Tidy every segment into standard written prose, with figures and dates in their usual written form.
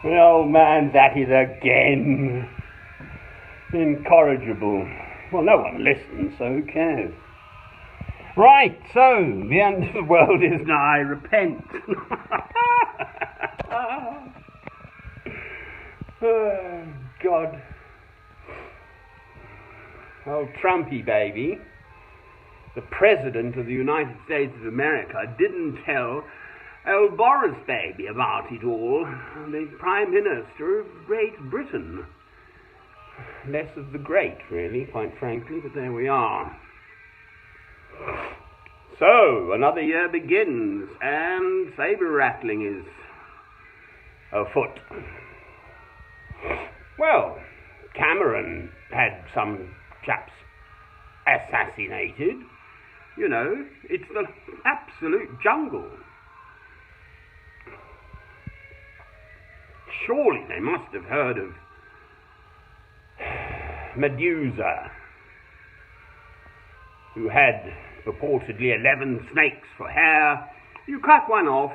The old man's at it again. Incorrigible. Well, no one listens, so who cares? Right, so, the end of the world is nigh. Repent. Oh, God. Old Trumpy baby, the President of the United States of America, didn't tell old Boris baby about it all, the Prime Minister of Great Britain. Less of the great, really, quite frankly, but there we are. So, another year begins, and saber-rattling is afoot. Well, Cameron had some chaps assassinated. You know, it's the absolute jungle. Surely they must have heard of Medusa, who had purportedly 11 snakes for hair. You cut one off,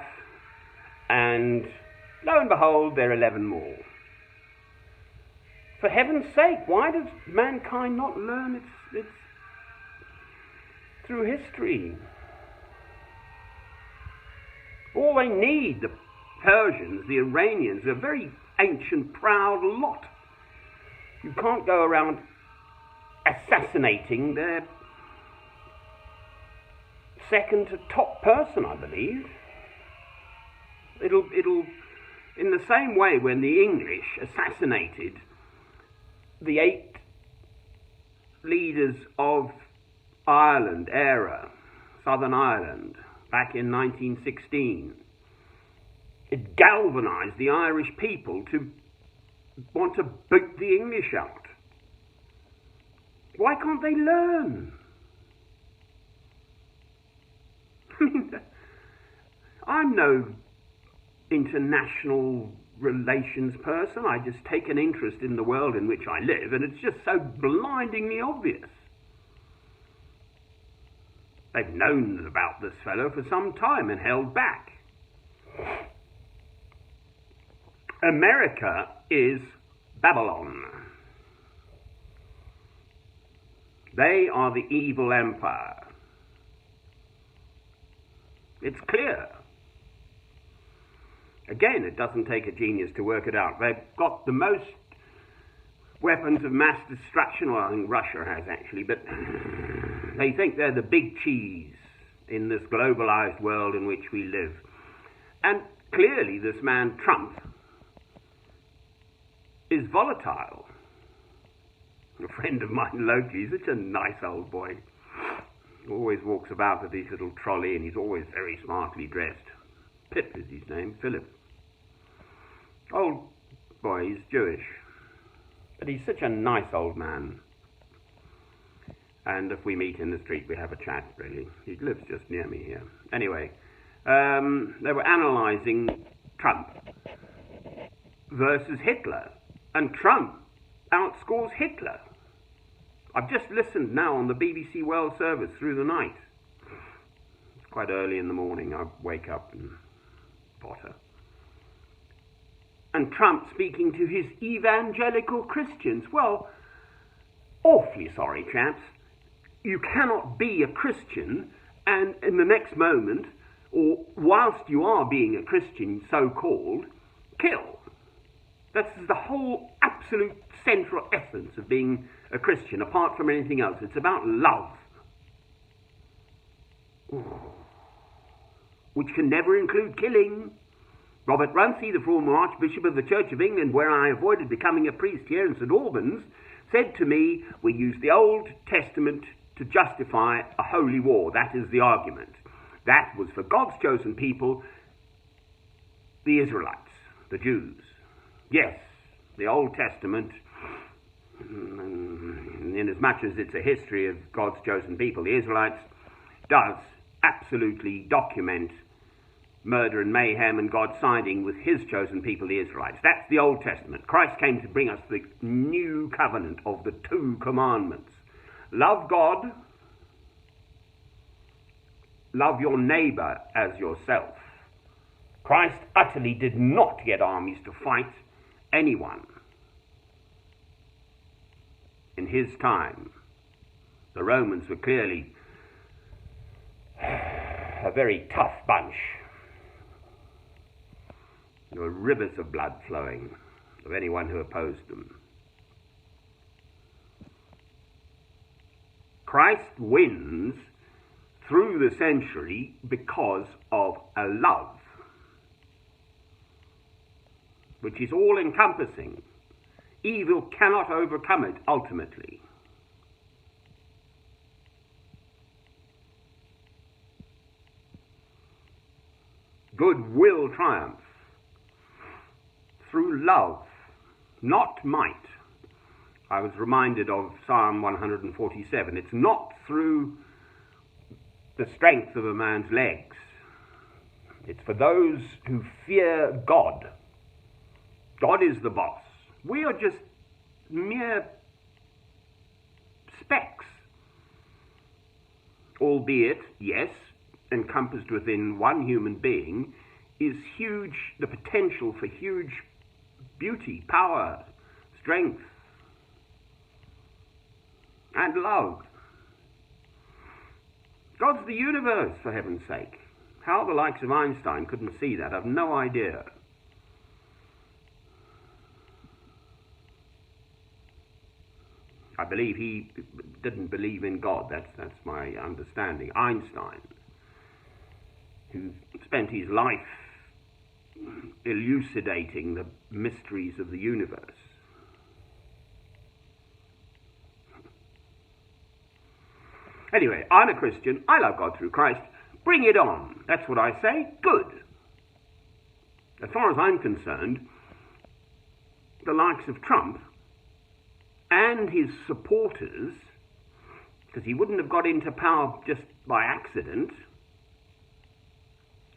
and lo and behold, there are 11 more. For heaven's sake, why does mankind not learn its through history? All they need, the Persians, the Iranians, are a very ancient, proud lot. You can't go around assassinating their second to top person, I believe. It'll, in the same way when the English assassinated the 8 leaders of Ireland era, Southern Ireland, back in 1916. It galvanised the Irish people to want to beat the English out. Why can't they learn? I mean, I'm no international relations person. I just take an interest in the world in which I live, and it's just so blindingly obvious. They've known about this fellow for some time and held back. America is Babylon. They are the evil empire. It's clear. Again, it doesn't take a genius to work it out. They've got the most weapons of mass destruction, well, I think Russia has actually, but they think they're the big cheese in this globalized world in which we live. And clearly this man Trump is volatile. A friend of mine, Loki, such a nice old boy. Always walks about with his little trolley, and he's always very smartly dressed. Pip is his name, Philip. Old boy, he's Jewish. But he's such a nice old man. And if we meet in the street, we have a chat, really. He lives just near me here. Anyway, they were analysing Trump versus Hitler. And Trump outscores Hitler. I've just listened now on the BBC World Service through the night. It's quite early in the morning. I wake up and potter. And Trump speaking to his evangelical Christians. Well, awfully sorry, chaps. You cannot be a Christian and in the next moment, or whilst you are being a Christian, so-called, kill. That's the whole absolute central essence of being a Christian, apart from anything else. It's about love. Ooh. Which can never include killing. Robert Runcie, the former Archbishop of the Church of England, where I avoided becoming a priest here in St Albans, said to me, we use the Old Testament to justify a holy war. That is the argument. That was for God's chosen people, the Israelites, the Jews. Yes, the Old Testament, in as much as it's a history of God's chosen people, the Israelites, does absolutely document murder and mayhem and God siding with his chosen people, the Israelites. That's the Old Testament. Christ came to bring us the new covenant of the 2 commandments. Love God, love your neighbour as yourself. Christ utterly did not get armies to fight anyone. In his time, the Romans were clearly a very tough bunch. There were rivers of blood flowing of anyone who opposed them. Christ wins through the century because of a love which is all-encompassing. Evil cannot overcome it ultimately. Good will triumph through love, not might. I was reminded of Psalm 147. It's not through the strength of a man's legs. It's for those who fear God. God is the boss. We are just mere specks. Albeit, yes, encompassed within one human being is huge, the potential for huge beauty, power, strength, and love. God's the universe, for heaven's sake. How the likes of Einstein couldn't see that, I've no idea. I believe he didn't believe in God. That's my understanding. Einstein, who spent his life elucidating the mysteries of the universe. Anyway, I'm a Christian. I love God through Christ. Bring it on. That's what I say. Good. As far as I'm concerned, the likes of Trump and his supporters, because he wouldn't have got into power just by accident,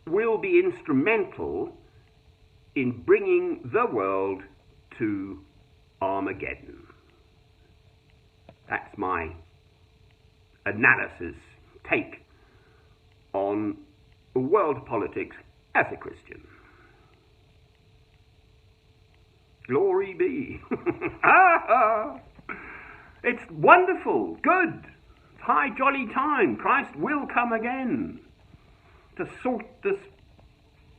will be instrumental in bringing the world to Armageddon. That's my analysis, take on world politics as a Christian. Glory be. It's wonderful, good, high jolly time. Christ will come again to sort this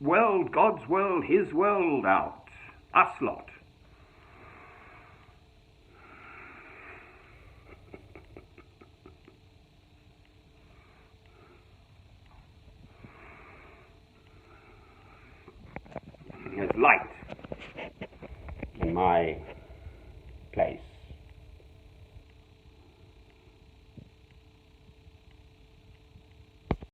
world, God's world, his world out. Us lot. There's light in my